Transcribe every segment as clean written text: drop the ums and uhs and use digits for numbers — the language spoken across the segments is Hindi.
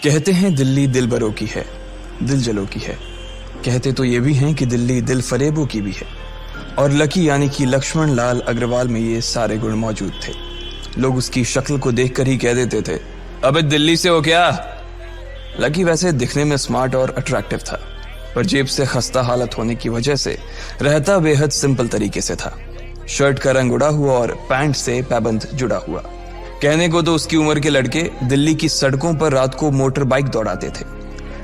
कहते हैं दिल्ली दिल बरों की है, दिल जलों की है। कहते तो ये भी हैं कि दिल्ली दिल फरेबों की भी है। और लकी यानी कि लक्ष्मण लाल अग्रवाल में ये सारे गुण मौजूद थे। लोग उसकी शक्ल को देखकर ही कह देते थे, अबे दिल्ली से हो क्या? लकी वैसे दिखने में स्मार्ट और अट्रैक्टिव था, पर जेब से खस्ता हालत होने की वजह से रहता बेहद सिंपल तरीके से था। शर्ट का रंग उड़ा हुआ और पैंट से पैबंद जुड़ा हुआ। कहने को तो उसकी उम्र के लड़के दिल्ली की सड़कों पर रात को मोटर बाइक दौड़ाते थे,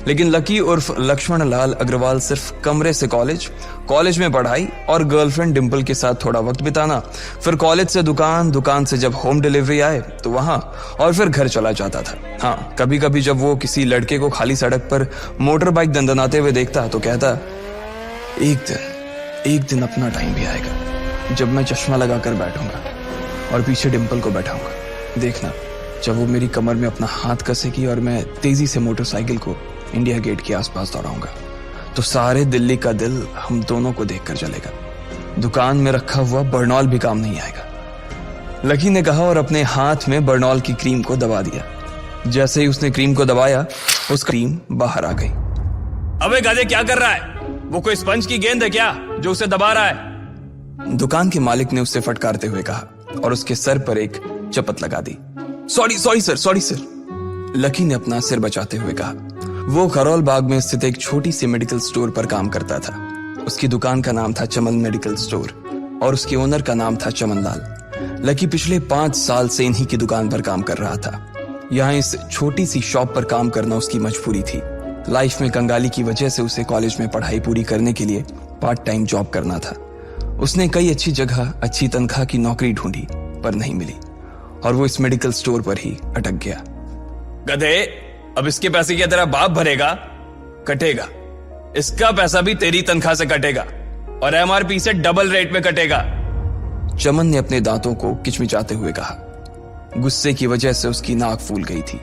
लेकिन लकी उर्फ लक्ष्मण लाल अग्रवाल सिर्फ कमरे से कॉलेज में पढ़ाई और गर्लफ्रेंड डिंपल के साथ थोड़ा वक्त बिताना, फिर कॉलेज से दुकान, दुकान से जब होम डिलीवरी आए तो वहां, और फिर घर चला जाता था। हाँ, कभी कभी जब वो किसी लड़के को खाली सड़क पर मोटर बाइक दंदनाते हुए देखता तो कहता, एक दिन अपना टाइम भी आएगा जब मैं चश्मा लगाकर बैठूंगा और पीछे डिंपल को बैठाऊंगा। देखना, जब वो मेरी कमर में अपना हाथ कसेगी और मैं तेजी से मोटरसाइकिल को इंडिया गेट के आसपास दौड़ाऊंगा तो सारे दिल्ली का दिल हम दोनों को देखकर जलेगा। दुकान में रखा हुआ बर्नॉल भी काम नहीं आएगा। लकी ने कहा और अपने हाथ में बर्नॉल की क्रीम को दबा दिया। जैसे ही उसने क्रीम को दबाया, उसका क्रीम बाहर आ गई। अबे गधे, क्या कर रहा है? वो कोई स्पंज की गेंद है क्या जो उसे दबा रहा है? दुकान के मालिक ने उससे फटकारते हुए कहा और उसके सर पर एक चपत लगा दी। Sorry sir. लकी ने अपना सिर बचाते हुए कहा। वो खरौल बाग में स्थित एक छोटी सी मेडिकल स्टोर पर काम करता था। उसकी दुकान का नाम था चमन मेडिकल स्टोर और उसके ओनर का नाम था चमन लाल। लकी पिछले 5 साल से इन्हीं की दुकान पर काम कर रहा था। यहाँ इस छोटी सी शॉप पर काम करना उसकी मजबूरी थी। लाइफ में कंगाली की वजह से उसे कॉलेज में पढ़ाई पूरी करने के लिए पार्ट टाइम जॉब करना था। उसने कई अच्छी जगह अच्छी तनख्वाह की नौकरी ढूंढी पर नहीं मिली और वो इस मेडिकल स्टोर पर ही अटक गया। गधे, अब इसके पैसे क्या तेरा बाप भरेगा? कटेगा। इसका पैसा भी तेरी तनख्वाह से कटेगा और एमआरपी से डबल रेट में कटेगा। चमन ने अपने दांतों को किचमिचाते हुए कहा। गुस्से की वजह से उसकी नाक फूल गई थी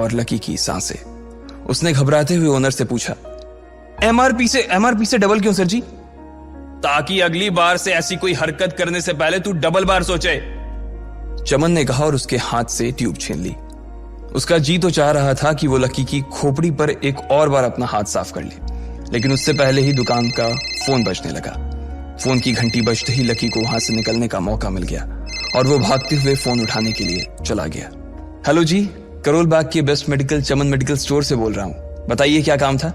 और लकी की सांसें। उसने घबराते हुए ओनर से पूछा, एमआरपी से डबल क्यों सर जी? ताकि अगली बार से ऐसी कोई हरकत करने से पहले तू डबल बार सोचे। चमन ने कहा और उसके हाथ से ट्यूब छीन ली। उसका जी तो चाह रहा था कि वो लकी की खोपड़ी पर एक और बार अपना हाथ साफ कर ले, लेकिन उससे पहले ही दुकान का फोन बजने लगा। फोन की घंटी बजते ही लकी को वहां से निकलने का मौका मिल गया और वो भागते हुए फोन उठाने के लिए चला गया। हेलो जी, करोल बाग के बेस्ट मेडिकल चमन मेडिकल स्टोर से बोल रहा हूं, बताइए क्या काम था?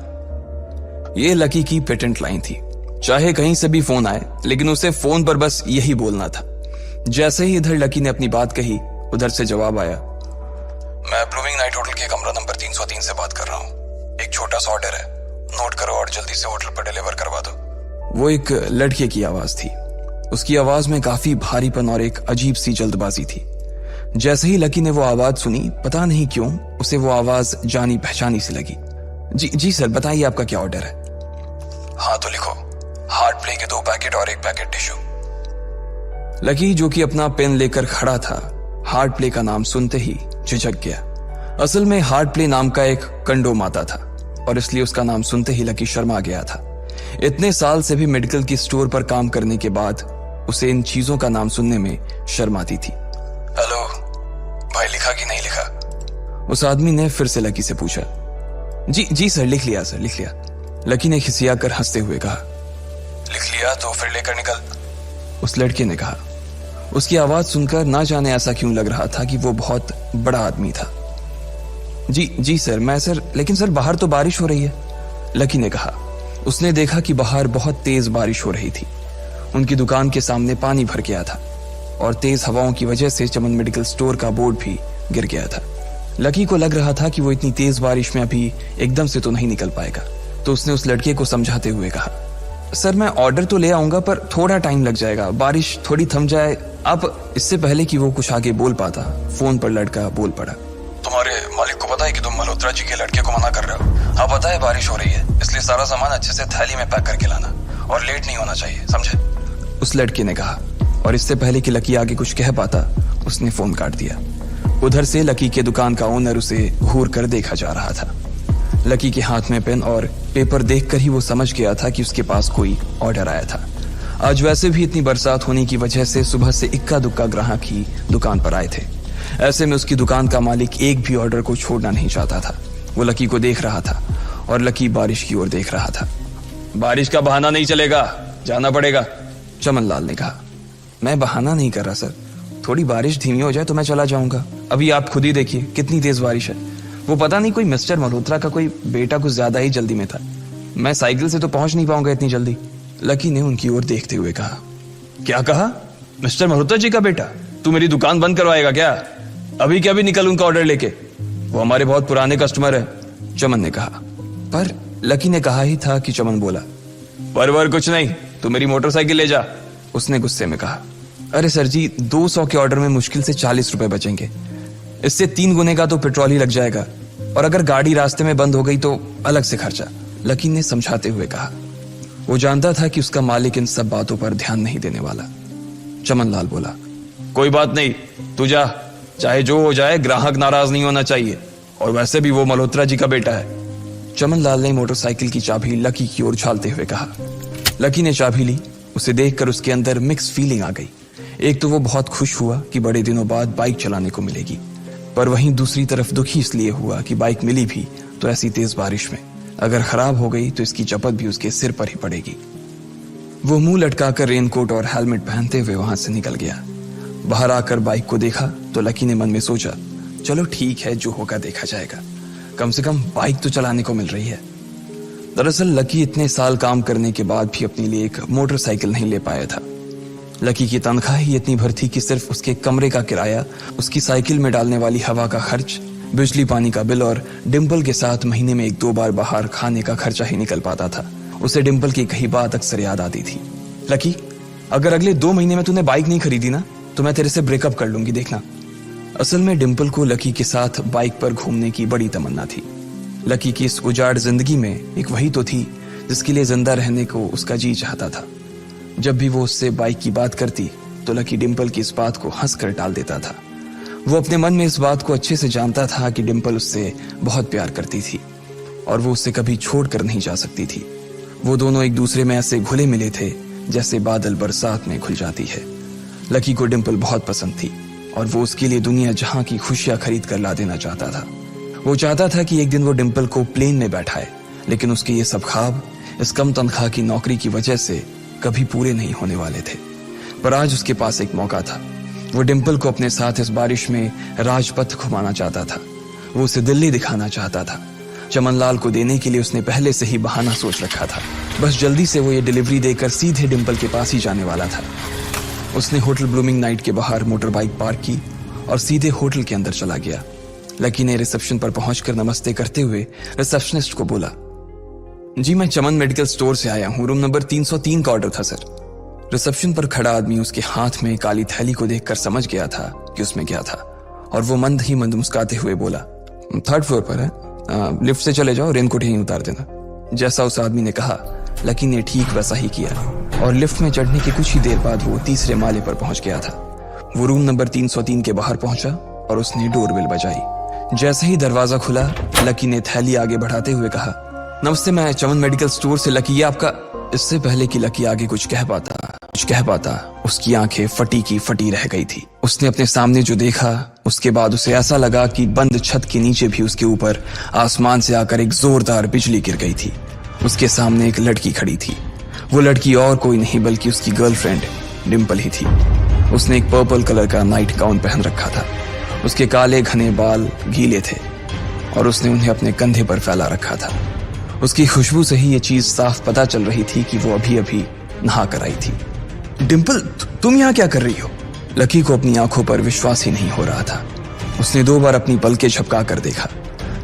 ये लकी की पेटेंट लाइन थी। चाहे कहीं से भी फोन आए, लेकिन उसे फोन पर बस यही बोलना था। जैसे ही इधर लकी ने अपनी बात कही, उधर से जवाब आया, मैं ब्लूमिंग नाइट होटल के कमरा नंबर 303 से बात कर रहा हूँ। एक छोटा सा ऑर्डर है, नोट करो और जल्दी से होटल पर डिलीवर करवा दो। वो एक लड़के की आवाज थी। उसकी आवाज में काफी भारीपन और एक अजीब सी जल्दबाजी थी। जैसे ही लकी ने वो आवाज सुनी, पता नहीं क्यों उसे वो आवाज जानी पहचानी सी लगी। जी सर, बताइए आपका क्या ऑर्डर है? हाँ तो लिखो, हार्ट प्ले के 2 पैकेट और 1 पैकेट टिश्यू। लकी, जो कि अपना पेन लेकर खड़ा था, हार्ट प्ले का नाम सुनते ही झिझक गया। असल में हार्ट प्ले नाम का एक कंडोम आता था और इसलिए उसका नाम सुनते ही लकी शर्मा गया था। इतने साल से भी मेडिकल की स्टोर पर काम करने के बाद उसे इन चीजों का नाम सुनने में शर्म आती थी। हेलो भाई, लिखा कि नहीं लिखा? उस आदमी ने फिर से लकी से पूछा। जी सर, लिख लिया सर, लिख लिया। लकी ने खिसिया कर हंसते हुए कहा। लिख लिया तो फिर लेकर निकल, उस लड़के ने कहा। उसकी आवाज सुनकर ना जाने ऐसा क्यों लग रहा था कि वो बहुत बड़ा आदमी था। जी सर, लेकिन सर बाहर तो बारिश हो रही है, लकी ने कहा। उसने देखा कि बाहर बहुत तेज बारिश हो रही थी। उनकी दुकान के सामने पानी भर गया था और तेज हवाओं की वजह से चमन मेडिकल स्टोर का बोर्ड भी गिर गया था। लकी को लग रहा था कि वो इतनी तेज बारिश में अभी एकदम से तो नहीं निकल पाएगा, तो उसने उस लड़के को समझाते हुए कहा, सर मैं ऑर्डर तो ले आऊंगा पर थोड़ा टाइम लग जाएगा, बारिश थोड़ी थम जाए आप। इससे पहले कि वो कुछ आगे बोल पाता, फोन पर लड़का बोल पड़ा। तुम्हारे मालिक को पता है कि तुम मल्होत्रा जी के लड़के को मना कर रहे हो? हाँ पता है, बारिश हो रही है, इसलिए सारा सामान अच्छे से थैली में पैक करके लाना और लेट नहीं होना चाहिए, समझे? उस लड़के ने कहा और इससे पहले कि लकी आगे कुछ कह पाता, उसने फोन काट दिया। उधर से लकी के दुकान का ओनर उसे घूर कर देखा जा रहा था। लकी के हाथ में पेन और पेपर देखकर ही वो समझ गया था कि उसके पास कोई ऑर्डर आया था। आज वैसे भी इतनी बरसात होने की वजह से सुबह से इक्का दुक्का ग्राहक ही दुकान पर आए थे। ऐसे में उसकी दुकान का मालिक एक भी ऑर्डर को छोड़ना नहीं चाहता था। वो लकी को देख रहा था और लकी बारिश की ओर देख रहा था। बारिश का बहाना नहीं चलेगा, जाना पड़ेगा, चमन लाल ने कहा। मैं बहाना नहीं कर रहा सर, थोड़ी बारिश धीमी हो जाए तो मैं चला जाऊंगा। अभी आप खुद ही देखिए कितनी तेज बारिश है। वो पता नहीं कोई मिस्टर मल्होत्रा का कोई बेटा कुछ ज्यादा ही जल्दी में था। मैं साइकिल से तो पहुंच नहीं पाऊंगा इतनी जल्दी। लकी ने उनकी ओर देखते हुए कहा। क्या कहा? मिस्टर मल्होत्रा जी का बेटा? तू मेरी दुकान बंद करवाएगा क्या? अभी क्या भी निकल उनका ऑर्डर लेके, वो हमारे बहुत पुराने कस्टमर है, चमन ने कहा। पर लकी ने कहा ही था कि चमन बोला। पर कुछ नहीं, तू मेरी मोटरसाइकिल ले जा, उसने गुस्से में कहा। अरे सर जी, 200 के ऑर्डर में मुश्किल से 40 रुपए बचेंगे। इससे 3 गुने का तो पेट्रोल ही लग जाएगा, और अगर गाड़ी रास्ते में बंद हो गई तो अलग से खर्चा, लकी ने समझाते हुए कहा। वो जानता था कि उसका मालिक इन सब बातों पर ध्यान नहीं देने वाला। चमन लाल बोला। कोई बात नहीं, तू जा, चाहे जो हो जाए, ग्राहक नाराज नहीं होना चाहिए, और वैसे भी वो मल्होत्रा जी का बेटा है। चमन लाल ने मोटरसाइकिल की चाबी लकी की ओर उछालते हुए कहा। लकी ने चाबी ली। उसे देखकर उसके अंदर मिक्स फीलिंग आ गई। एक तो वो बहुत खुश हुआ कि बड़े दिनों बाद बाइक चलाने को मिलेगी, पर वहीं दूसरी तरफ दुखी इसलिए हुआ कि बाइक मिली भी तो ऐसी तेज बारिश में, अगर खराब हो गई तो इसकी चपत भी उसके सिर पर ही पड़ेगी। वो मुंह लटकाकर रेनकोट और हेलमेट पहनते हुए वहां से निकल गया। बाहर आकर बाइक को देखा तो लकी ने मन में सोचा, चलो ठीक है, जो होगा देखा जाएगा, कम से कम बाइक तो चलाने को मिल रही है। दरअसल लकी इतने साल काम करने के बाद भी अपने लिए एक मोटरसाइकिल नहीं ले पाया था। लकी की तनख्वाह ही इतनी भर थी कि सिर्फ उसके कमरे का किराया, उसकी साइकिल में डालने वाली हवा का खर्च, बिजली पानी का बिल और डिम्पल के साथ महीने में 1-2 बार बाहर खाने का खर्चा ही निकल पाता था। उसे डिम्पल की कही बात अक्सर याद आती थी। लकी, अगर अगले 2 महीने में तूने बाइक नहीं खरीदी ना तो मैं तेरे से ब्रेकअप कर लूंगी, देखना। असल में डिम्पल को लकी के साथ बाइक पर घूमने की बड़ी तमन्ना थी। लकी की इस उजाड़ जिंदगी में एक वही तो थी जिसके लिए जिंदा रहने को उसका जी चाहता था। जब भी वो उससे बाइक की बात करती तो लकी डिम्पल की इस बात को हंसकर टाल देता था। वो अपने मन में इस बात को अच्छे से जानता था कि डिम्पल उससे बहुत प्यार करती थी और वो उससे कभी छोड़कर नहीं जा सकती थी। वो दोनों एक दूसरे में ऐसे घुले मिले थे जैसे बादल बरसात में घुल जाती है। लकी को डिम्पल बहुत पसंद थी और वो उसके लिए दुनिया जहां की खुशियां खरीद कर ला देना चाहता था। वो चाहता था कि एक दिन वो डिम्पल को प्लेन में बैठाए, लेकिन उसके ये सब ख्वाब इस कम तनख्वाह की नौकरी की वजह से कभी पूरे नहीं होने वाले थे। पर आज उसके पास एक मौका था। वो डिम्पल को अपने साथ इस बारिश में राजपथ घुमाना चाहता था। वो उसे दिल्ली दिखाना चाहता था। चमन लाल को देने के लिए उसने पहले से ही बहाना सोच रखा था। बस जल्दी से वो ये डिलीवरी देकर सीधे डिम्पल के पास ही जाने वाला था। उसने होटल ब्लूमिंग नाइट के बाहर मोटर बाइक पार्क की और सीधे होटल के अंदर चला गया। लकी ने रिसेप्शन पर पहुंचकर नमस्ते करते हुए रिसेप्शनिस्ट को बोला, जी मैं चमन मेडिकल स्टोर से आया हूं, रूम नंबर 303 का ऑर्डर था सर। रिसेप्शन पर खड़ा आदमी उसके हाथ में काली थैली को देखकर समझ गया था कि उसमें क्या था और वो मंद ही मंद मुस्कुराते हुए बोला, 3rd फ्लोर पर है, लिफ्ट से चले जाओ, रेनकोट यहीं उतार देना। जैसा उस आदमी ने कहा लकी ने ठीक वैसा ही किया और लिफ्ट में चढ़ने के कुछ ही देर बाद वो 3रे माले पर पहुंच गया था। वो रूम नंबर 303 के बाहर पहुंचा और उसने डोरबेल बजाई। जैसे ही दरवाजा खुला लकी ने थैली आगे बढ़ाते हुए कहा, नमस्ते, मैं चमन मेडिकल स्टोर से लकी, ये आपका। इससे पहले कि लकी आगे कुछ कह पाता उसकी आंखें फटी की फटी रह गई थी। उसने अपने सामने जो देखा उसके बाद उसे ऐसा लगा कि बंद छत के नीचे भी उसके ऊपर आसमान से आकर एक जोरदार बिजली गिर गई थी। उसके सामने एक लड़की खड़ी थी। वो लड़की और कोई नहीं बल्कि उसकी गर्लफ्रेंड डिम्पल ही थी। उसने एक पर्पल कलर का नाइट गाउन पहन रखा था। उसके काले घने बाल गीले थे और उसने उन्हें अपने कंधे पर फैला रखा था। उसकी खुशबू से ही ये चीज साफ पता चल रही थी कि वो अभी अभी नहा कर आई थी। डिम्पल, तुम यहाँ क्या कर रही हो? लकी को अपनी आंखों पर विश्वास ही नहीं हो रहा था। उसने 2 बार अपनी पलकें झपका कर देखा,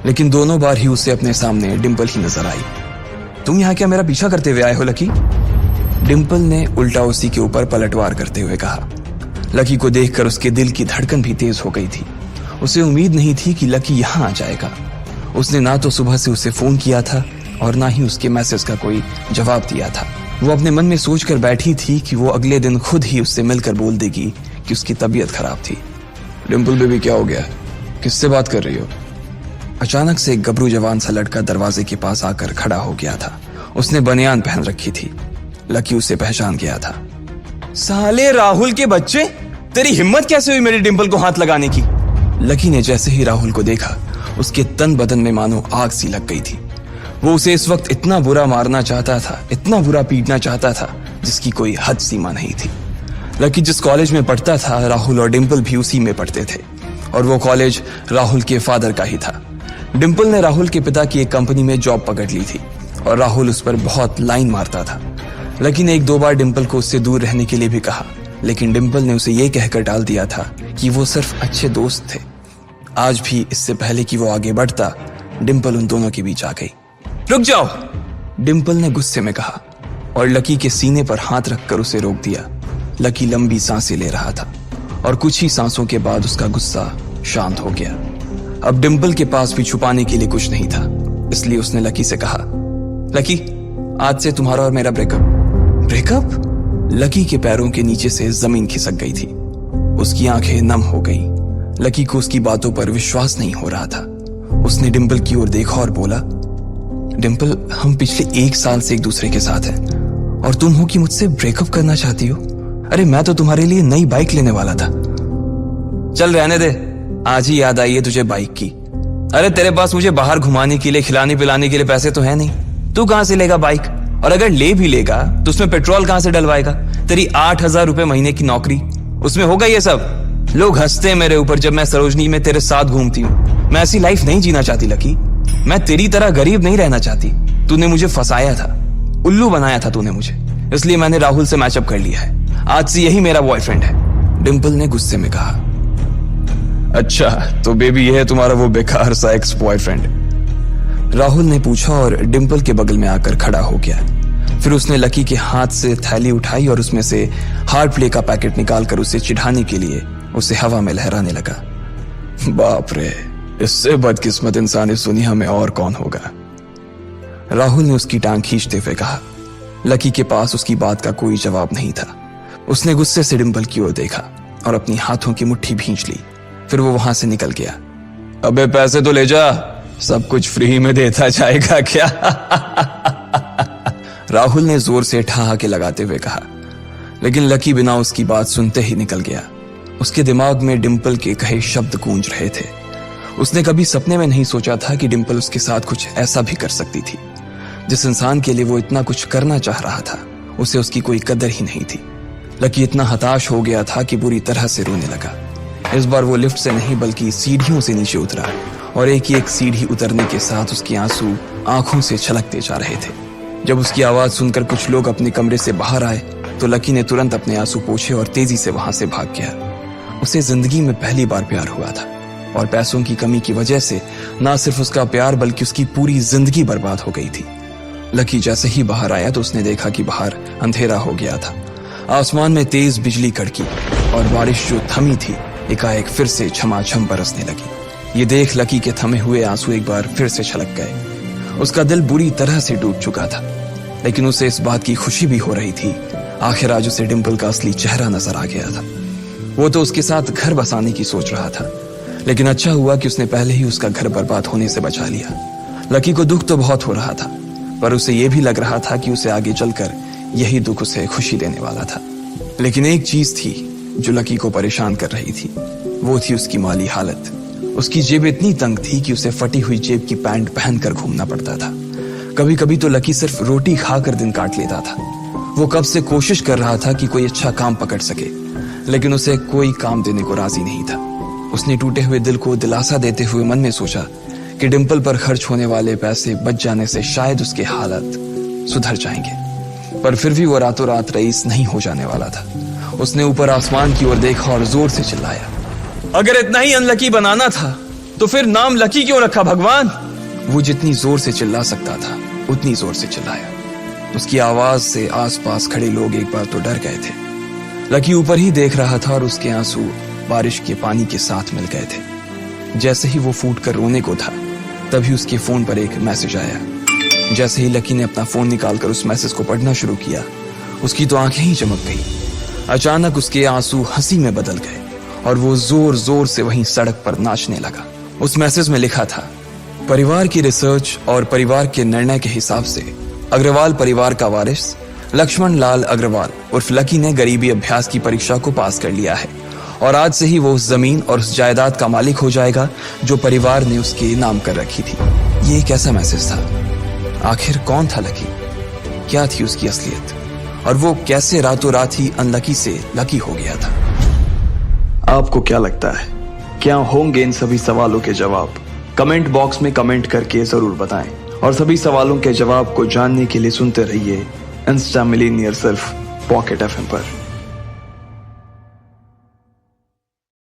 लेकिन दोनों बार ही उसे अपने सामने डिम्पल ही नजर आई। तुम यहाँ क्या मेरा पीछा करते हुए आए हो लकी? डिम्पल ने उल्टा उसी के ऊपर पलटवार करते हुए कहा। लकी को देखकर उसके दिल की धड़कन भी तेज हो गई थी। उसे उम्मीद नहीं थी कि लकी यहाँ आ जाएगा। उसने ना तो सुबह से उसे फोन किया था और ना ही उसके मैसेज का कोई जवाब दिया था। वो अपने मन में सोचकर बैठी थी कि वो अगले दिन खुद ही उससे मिलकर बोल देगी कि उसकी तबीयत खराब थी। डिम्पल बेबी, क्या हो गया? किससे बात कर रही हो? अचानक से एक गबरू जवान सा लड़का दरवाजे के पास आकर खड़ा हो गया था। उसने बनियान पहन रखी थी। लकी उसे पहचान गया था। साले राहुल के बच्चे, तेरी हिम्मत कैसे हुई मेरी डिम्पल को हाथ लगाने की? लकी ने जैसे ही राहुल को देखा उसके तन बदन में मानो आग सी लग गई थी। वो उसे इस वक्त इतना बुरा मारना चाहता था, इतना बुरा पीटना चाहता था, जिसकी कोई हद सीमा नहीं थी। लकी जिस कॉलेज में पढ़ता था, राहुल और डिंपल भी उसी में पढ़ते थे, और वो कॉलेज राहुल के फादर का ही था। डिंपल ने राहुल के पिता की एक कंपनी में जॉब पकड़ ली थी और राहुल उस पर बहुत लाइन मारता था। लकी ने 1-2 बार डिंपल को उससे दूर रहने के लिए भी कहा, लेकिन डिंपल ने उसे यह कहकर टाल दिया था कि वो सिर्फ अच्छे दोस्त थे। आज भी इससे पहले कि वो आगे बढ़ता, डिंपल उन दोनों के बीच आ गई। रुक जाओ, डिंपल ने गुस्से में कहा और लकी के सीने पर हाथ रखकर उसे रोक दिया। लकी लंबी सांसें ले रहा था और कुछ ही सांसों के बाद उसका गुस्सा शांत हो गया। अब डिंपल के पास भी छुपाने के लिए कुछ नहीं था, इसलिए उसने लकी से कहा, लकी, आज से तुम्हारा और मेरा ब्रेकअप। ब्रेकअप? लकी के पैरों के नीचे से जमीन खिसक गई थी। उसकी आंखें नम हो गईं। लकी को उसकी बातों पर विश्वास नहीं हो रहा था। उसने डिंपल की ओर देखा और बोला, डिंपल, हम पिछले 1 साल से एक दूसरे के साथ हैं और तुम हो कि मुझसे ब्रेकअप करना चाहती हो? अरे मैं तो तुम्हारे लिए नई बाइक लेने वाला था। चल रहने दे, आज ही याद आई है तुझे बाइक की। अरे तेरे पास मुझे बाहर घुमाने के लिए, खिलाने पिलाने के लिए पैसे तो है नहीं, तू कहां से लेगा बाइक? और अगर ले भी लेगा तो उसमें पेट्रोल कहां से डलवाएगा? तेरी 8,000 रुपए महीने की नौकरी, उसमें होगा ये सब? लोग हंसते हैं मेरे ऊपर जब मैं सरोजनी में तेरे साथ घूमती हूँ। मैं ऐसी लाइफ नहीं जीना चाहती लकी। मैं तेरी तरह गरीब नहीं रहना चाहती। तूने मुझे फंसाया था, उल्लू बनाया था तूने मुझे, इसलिए मैंने राहुल से मैचअप कर लिया है। आज से यही मेरा बॉयफ्रेंड है। डिंपल ने गुस्से में कहा। अच्छा, तो बेबी ये है तुम्हारा वो बेकार सा एक्स बॉयफ्रेंड? राहुल ने पूछा और डिंपल के बगल में आकर खड़ा हो गया। फिर उसने लकी के हाथ से थैली उठाई और उसमें से हार्ड प्ले का पैकेट निकालकर उसे चिढ़ाने के लिए उसे हवा में लहराने लगा। बाप रे, इससे बदकिस्मत इंसान इस दुनिया में और कौन होगा? राहुल ने उसकी टांग खींचते हुए कहा। लकी के पास उसकी बात का कोई जवाब नहीं था। उसने गुस्से से डिंपल की ओर देखा और अपनी हाथों की मुट्ठी भींच ली। फिर वो वहां से निकल गया। अबे पैसे तो ले जा, सब कुछ फ्री में देता जाएगा क्या? राहुल ने जोर से ठहाके लगाते हुए कहा, लेकिन लकी बिना उसकी बात सुनते ही निकल गया। उसके दिमाग में डिंपल के कहे शब्द गूंज रहे थे। उसने कभी सपने में नहीं सोचा था कि डिंपल उसके साथ कुछ ऐसा भी कर सकती थी। जिस इंसान के लिए वो इतना कुछ करना चाह रहा था, उसे उसकी कोई कदर ही नहीं थी। लकी इतना हताश हो गया था कि बुरी तरह से रोने लगा। इस बार वो लिफ्ट से नहीं बल्कि सीढ़ियों से नीचे उतरा और एक ही एक सीढ़ी उतरने के साथ उसके आंसू आंखों से छलकते जा रहे थे। जब उसकी आवाज सुनकर कुछ लोग अपने कमरे से बाहर आए तो लकी ने तुरंत अपने आंसू पोंछे और तेजी से वहां से भाग गया। उसे जिंदगी में पहली बार प्यार हुआ था और पैसों की कमी की वजह से ना सिर्फ उसका प्यार बल्कि उसकी पूरी जिंदगी बर्बाद हो गई थी। लकी जैसे ही बाहर आया तो उसने देखा कि बाहर अंधेरा हो गया था। आसमान में तेज बिजली कड़की और बारिश जो थमी थी एकाएक फिर से झमाझम बरसने लगी। ये देख लकी के थमे हुए आंसू एक बार फिर से छलक गए। उसका दिल बुरी तरह से टूट चुका था, लेकिन उसे इस बात की खुशी भी हो रही थी। आखिर आज उसे डिंपल का असली चेहरा नजर आ गया था। वो तो उसके साथ घर बसाने की सोच रहा था, लेकिन अच्छा हुआ कि उसने पहले ही उसका घर बर्बाद होने से बचा लिया। लकी को दुख तो बहुत हो रहा था, पर उसे यह भी लग रहा था कि उसे आगे चलकर यही दुख उसे खुशी देने वाला था। लेकिन एक चीज थी जो लकी को परेशान कर रही थी, वो थी उसकी माली हालत। उसकी जेब इतनी तंग थी कि उसे फटी हुई जेब की पैंट पहनकर घूमना पड़ता था। कभी कभी तो लकी सिर्फ रोटी खाकर दिन काट लेता था। वो कब से कोशिश कर रहा था कि कोई अच्छा काम पकड़ सके, लेकिन उसे कोई काम देने को राजी नहीं था। उसने टूटे हुए दिल को दिलासा देते हुए मन में सोचा कि डिंपल पर खर्च होने वाले पैसे बच जाने से शायद उसके हालत सुधर जाएंगे, पर फिर भी वो रातों रात रईस नहीं हो जाने वाला था। उसने ऊपर आसमान की ओर देखा और जोर से चिल्लाया, अगर इतना ही अनलकी बनाना था तो फिर नाम लकी क्यों रखा भगवान? वो जितनी जोर से चिल्ला सकता था उतनी जोर से चिल्लाया। उसकी आवाज से आसपास खड़े लोग एक बार तो डर गए थे। लकी ऊपर ही देख रहा था और उसके आंसू बारिश के पानी के साथ मिल गए थे। जैसे ही वो फूट कर रोने को था, तभी उसके फोन पर एक मैसेज आया। जैसे ही लकी ने अपना फोन निकालकर उस मैसेज को पढ़ना शुरू किया, उसकी तो आंखें ही चमक गई। अचानक उसके आंसू हंसी में बदल गए और वो जोर जोर से वहीं सड़क पर नाचने लगा। उस मैसेज में लिखा था, परिवार की रिसर्च और परिवार के निर्णय के हिसाब से अग्रवाल परिवार का वारिस लक्ष्मण लाल अग्रवाल उर्फ लकी ने गरीबी अभ्यास की परीक्षा को पास कर लिया है और आज से ही वो उस जमीन और उस जायदाद का मालिक हो जाएगा जो परिवार ने उसके नाम कर रखी थी। ये एक ऐसा मैसेज था। आखिर कौन था लकी? क्या थी उसकी असलियत? और वो कैसे रातों रात ही अनलकी से लकी हो गया था? आपको क्या लगता है, क्या होंगे इन सभी सवालों के जवाब? कमेंट बॉक्स में कमेंट करके जरूर बताएं। और सभी सवालों के जवाब को जानने के लिए सुनते रहिए इंस्टा मिलीनियर सिर्फ पॉकेट FM पर।